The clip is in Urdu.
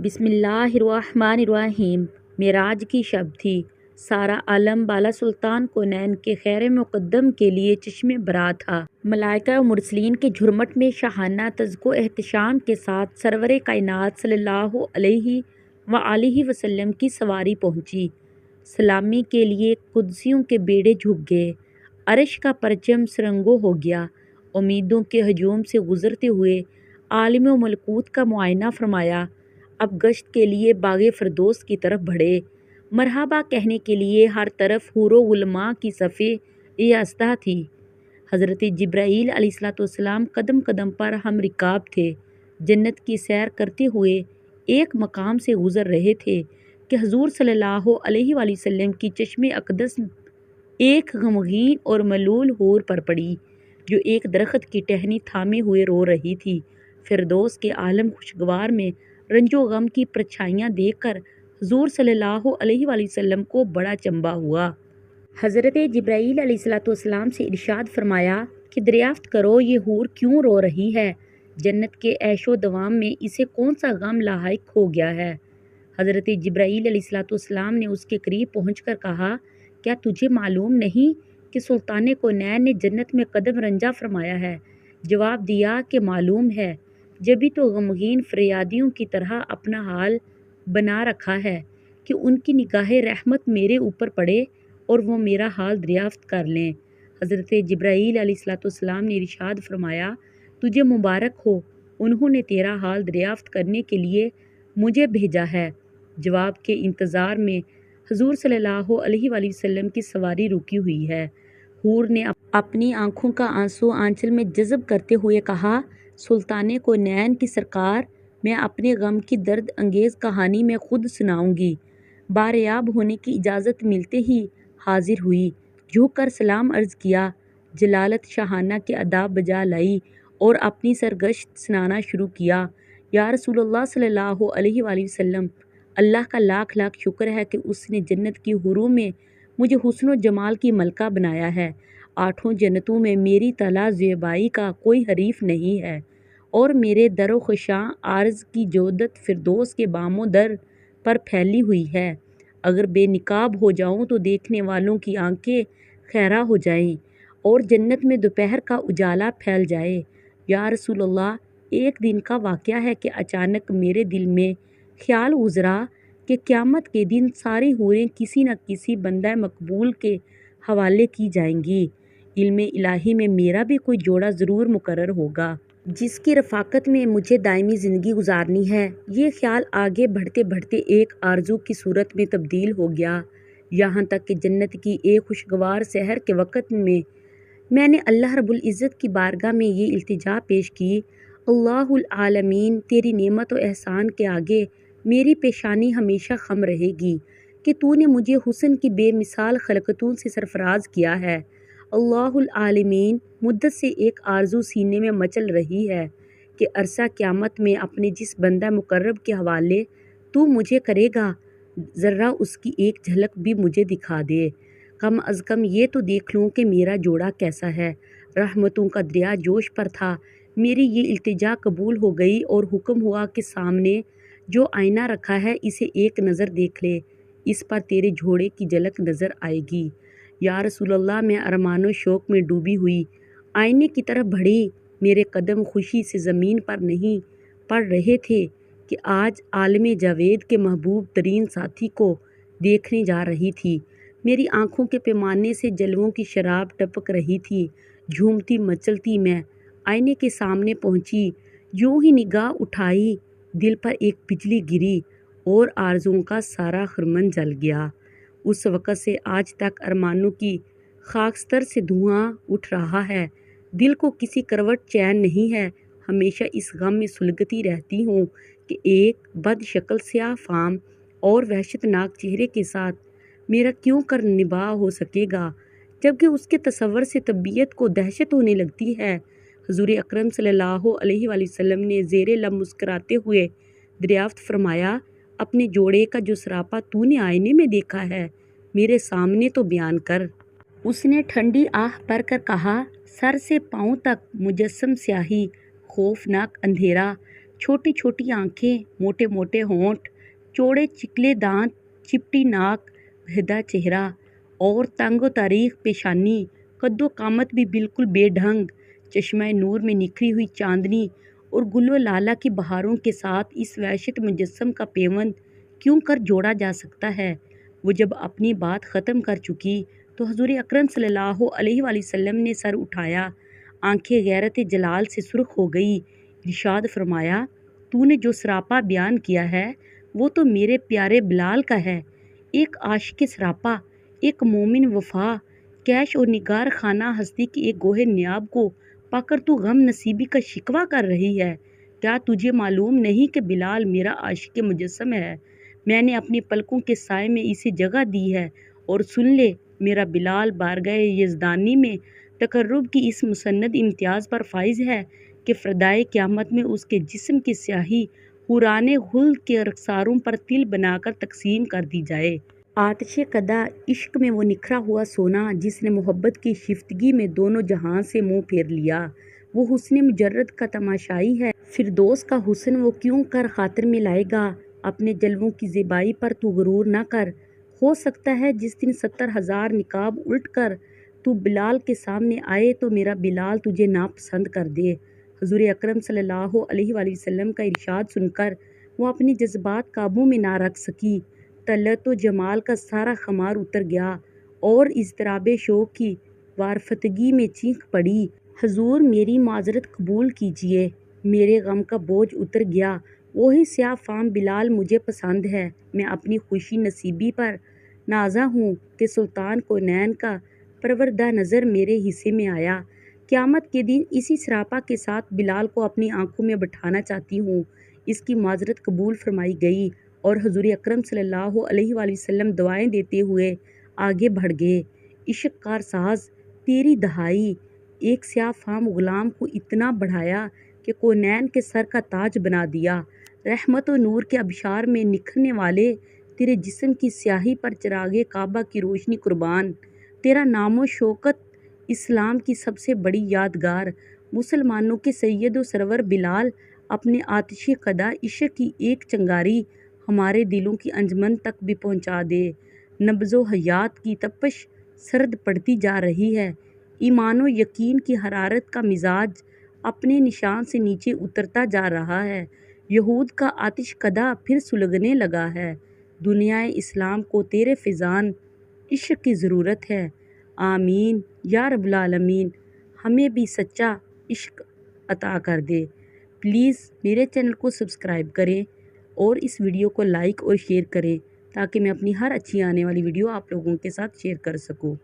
بسم اللہ الرحمن الرحیم۔ معراج کی شب تھی۔ سارا عالم بالا سلطان کونین کے خیر مقدم کے لیے چشم برآں تھا۔ ملائکہ و مرسلین کے جھرمٹ میں شاہانہ تزک و احتشام کے ساتھ سرور کائنات صلی اللہ علیہ وآلہ وسلم کی سواری پہنچی۔ سلامی کے لیے قدسیوں کے بیڑے جھک گئے، عرش کا پرچم سرنگوں ہو گیا۔ امیدوں کے ہجوم سے گزرتے ہوئے عالم و ملکوت کا معائنہ فرمایا، اب گشت کے لیے باغ فردوس کی طرف بڑھے۔ مرحبا کہنے کے لیے ہر طرف حور و غلماں کی صفیں ایستہ تھی۔ حضرت جبرائیل علیہ السلام قدم قدم پر ہم رکاب تھے۔ جنت کی سیر کرتے ہوئے ایک مقام سے گزر رہے تھے کہ حضور صلی اللہ علیہ وآلہ وسلم کی چشم اقدس ایک غمگین اور ملول حور پر پڑی، جو ایک درخت کی ٹہنی تھامے ہوئے رو رہی تھی۔ فردوس کے عالم خوشگوار میں رنج و غم کی پرچھائیاں دیکھ کر حضور صلی اللہ علیہ وآلہ وسلم کو بڑا چنبا ہوا۔ حضرت جبرائیل علیہ السلام سے ارشاد فرمایا کہ دریافت کرو یہ حور کیوں رو رہی ہے؟ جنت کے عیش و دوام میں اسے کون سا غم لاحق ہو گیا ہے؟ حضرت جبرائیل علیہ السلام نے اس کے قریب پہنچ کر کہا، کیا تجھے معلوم نہیں کہ سلطان کونین نے جنت میں قدم رنجہ فرمایا ہے؟ جواب دیا کہ معلوم ہے، جبھی تو غمگین فریادیوں کی طرح اپنا حال بنا رکھا ہے کہ ان کی نگاہ رحمت میرے اوپر پڑے اور وہ میرا حال دریافت کر لیں۔ حضرت جبرائیل علیہ السلام نے ارشاد فرمایا، تجھے مبارک ہو، انہوں نے تیرا حال دریافت کرنے کے لیے مجھے بھیجا ہے۔ جواب کے انتظار میں حضور صلی اللہ علیہ وآلہ وسلم کی سواری رکی ہوئی ہے۔ حور نے اپنی آنکھوں کا آنسو آنچل میں جذب کرتے ہوئے کہا، سلطان کونین کی سرکار، میں اپنے غم کی درد انگیز کہانی میں خود سناؤں گی۔ باریاب ہونے کی اجازت ملتے ہی حاضر ہوئی، جھک کر سلام عرض کیا، جلالت شاہانہ کے آداب بجا لائی اور اپنی سرگشت سنانا شروع کیا۔ یا رسول اللہ صلی اللہ علیہ وآلہ وسلم، اللہ کا لاکھ لاکھ شکر ہے کہ اس نے جنت کی حوروں میں مجھے حسن و جمال کی ملکہ بنایا ہے۔ آٹھوں جنتوں میں میری طلع زیبائی کا کوئی حریف نہیں ہے، اور میرے در و خشاں عارض کی جودت فردوس کے بام و در پر پھیلی ہوئی ہے۔ اگر بے نقاب ہو جاؤں تو دیکھنے والوں کی آنکھیں خیرہ ہو جائیں اور جنت میں دوپہر کا اجالا پھیل جائے۔ یا رسول اللہ، ایک دن کا واقعہ ہے کہ اچانک میرے دل میں خیال گزرا کہ قیامت کے دن ساری حوریں کسی نہ کسی بندہ مقبول کے حوالے کی جائیں گی۔ علم الہی میں میرا بھی کوئی جوڑا ضرور مقرر ہوگا، جس کی رفاقت میں مجھے دائمی زندگی گزارنی ہے۔ یہ خیال آگے بڑھتے بڑھتے ایک آرزو کی صورت میں تبدیل ہو گیا، یہاں تک کہ جنت کی ایک خوشگوار سحر کے وقت میں نے اللہ رب العزت کی بارگاہ میں یہ التجا پیش کی، اللہ العالمین، تیری نعمت و احسان کے آگے میری پیشانی ہمیشہ خم رہے گی کہ تو نے مجھے حسن کی بے مثال خلقتوں سے سرفراز کیا ہے۔ اللہ العالمین، مدت سے ایک آرزو سینے میں مچل رہی ہے کہ عرصہ قیامت میں اپنے جس بندہ مقرب کے حوالے تو مجھے کرے گا، ذرا اس کی ایک جھلک بھی مجھے دکھا دے، کم از کم یہ تو دیکھ لوں کہ میرا جوڑا کیسا ہے۔ رحمتوں کا دریا جوش پر تھا، میری یہ التجا قبول ہو گئی اور حکم ہوا کہ سامنے جو آئینہ رکھا ہے اسے ایک نظر دیکھ لے، اس پر تیرے جوڑے کی جھلک نظر آئے گی۔ یا رسول اللہ، میں ارمان و شوق میں ڈوبی ہوئی آئینے کی طرف بڑھی، میرے قدم خوشی سے زمین پر نہیں پڑ رہے تھے کہ آج عالم جاوید کے محبوب ترین ساتھی کو دیکھنے جا رہی تھی۔ میری آنکھوں کے پیمانے سے جلووں کی شراب ٹپک رہی تھی۔ جھومتی مچلتی میں آئینے کے سامنے پہنچی، یوں ہی نگاہ اٹھائی، دل پر ایک بجلی گری اور آرزوؤں کا سارا خرمن جل گیا۔ اس وقت سے آج تک ارمانوں کی خاکستر سے دھواں اٹھ رہا ہے، دل کو کسی کروٹ چین نہیں ہے، ہمیشہ اس غم میں سلگتی رہتی ہوں کہ ایک بد شکل سیاہ فام اور وحشت ناک چہرے کے ساتھ میرا کیوں کر نباہ ہو سکے گا، جبکہ اس کے تصور سے طبیعت کو دہشت ہونے لگتی ہے۔ حضور اکرم صلی اللہ علیہ وآلہ وسلم نے زیر لب مسکراتے ہوئے دریافت فرمایا، اپنے جوڑے کا جو سراپا تو نے آئینے میں دیکھا ہے، میرے سامنے تو بیان کر۔ اس نے ٹھنڈی آہ بھر کر کہا، سر سے پاؤں تک مجسم سیاہی، خوفناک اندھیرا، چھوٹی چھوٹی آنکھیں، موٹے موٹے ہونٹ، چوڑے چکلے دانت، چپٹی ناک، بھدا چہرہ اور تنگ و تاریخ پیشانی، قد و قامت بھی بالکل بے ڈھنگ، چشمہ نور میں نکھری ہوئی چاندنی اور گل و لالہ کی بہاروں کے ساتھ اس وحشت مجسم کا پیوند کیوں کر جوڑا جا سکتا ہے؟ وہ جب اپنی بات ختم کر چکی تو حضور اکرم صلی اللہ علیہ وآلہ وسلم نے سر اٹھایا، آنکھیں غیرت جلال سے سرخ ہو گئی، ارشاد فرمایا، تو نے جو سراپا بیان کیا ہے وہ تو میرے پیارے بلال کا ہے، ایک عاشق سراپا، ایک مومن وفا، کیش اور نگار خانہ ہستی کی ایک گوہر نیاب کو پا کر تو غم نصیبی کا شکوہ کر رہی ہے۔ کیا تجھے معلوم نہیں کہ بلال میرا عاشق مجسم ہے؟ میں نے اپنی پلکوں کے سائے میں اسے جگہ دی ہے، اور سن لے، میرا بلال بارگاہ یزدانی میں تقرب کی اس مسند امتیاز پر فائز ہے کہ فردائے قیامت میں اس کے جسم کی سیاہی حوران خلد کے رخساروں پر تل بنا کر تقسیم کر دی جائے۔ آتش قدح، عشق میں وہ نکھرا ہوا سونا جس نے محبت کی شفتگی میں دونوں جہاں سے منہ پھیر لیا، وہ حسن مجرد کا تماشائی ہے، فردوس کا حسن وہ کیوں کر خاطر میں لائے گا؟ اپنے جلووں کی زیبائی پر تو غرور نہ کر، ہو سکتا ہے جس دن 70,000 نقاب الٹ کر تو بلال کے سامنے آئے تو میرا بلال تجھے ناپسند کر دے۔ حضور اکرم صلی اللہ علیہ وآلہ وسلم کا ارشاد سن کر وہ اپنے جذبات قابو میں نہ رکھ سکی، طلعت و جمال کا سارا خمار اتر گیا اور اضطراب شوق کی وارفتگی میں چیخ پڑی، حضور میری معذرت قبول کیجیے، میرے غم کا بوجھ اتر گیا، وہی سیاہ فام بلال مجھے پسند ہے، میں اپنی خوشی نصیبی پر نازاں ہوں کہ سلطان کونین کا پروردہ نظر میرے حصے میں آیا، قیامت کے دن اسی سراپا کے ساتھ بلال کو اپنی آنکھوں میں بٹھانا چاہتی ہوں۔ اس کی معذرت قبول فرمائی گئی اور حضور اکرم صلی اللہ علیہ وآلہ وسلم دعائیں دیتے ہوئے آگے بڑھ گئے، عشق کار ساز، تیری دہائی، ایک سیاہ فام غلام کو اتنا بڑھایا کہ کونین کے سر کا تاج بنا دیا، رحمت و نور کے ابشار میں نکھرنے والے تیرے جسم کی سیاہی پر چراغ کعبہ کی روشنی قربان، تیرا نام و شوکت اسلام کی سب سے بڑی یادگار، مسلمانوں کے سید و سرور بلال، اپنے آتش قدح عشق کی ایک چنگاری ہمارے دلوں کی انجمن تک بھی پہنچا دے۔ نبض و حیات کی تپش سرد پڑتی جا رہی ہے، ایمان و یقین کی حرارت کا مزاج اپنے نشان سے نیچے اترتا جا رہا ہے، یہود کا آتش قدح پھر سلگنے لگا ہے، دنیا اسلام کو تیرے فیضان عشق کی ضرورت ہے، آمین یا رب العالمین، ہمیں بھی سچا عشق عطا کر دے۔ پلیز میرے چینل کو سبسکرائب کریں اور اس ویڈیو کو لائک اور شیئر کریں تاکہ میں اپنی ہر اچھی آنے والی ویڈیو آپ لوگوں کے ساتھ شیئر کر سکوں۔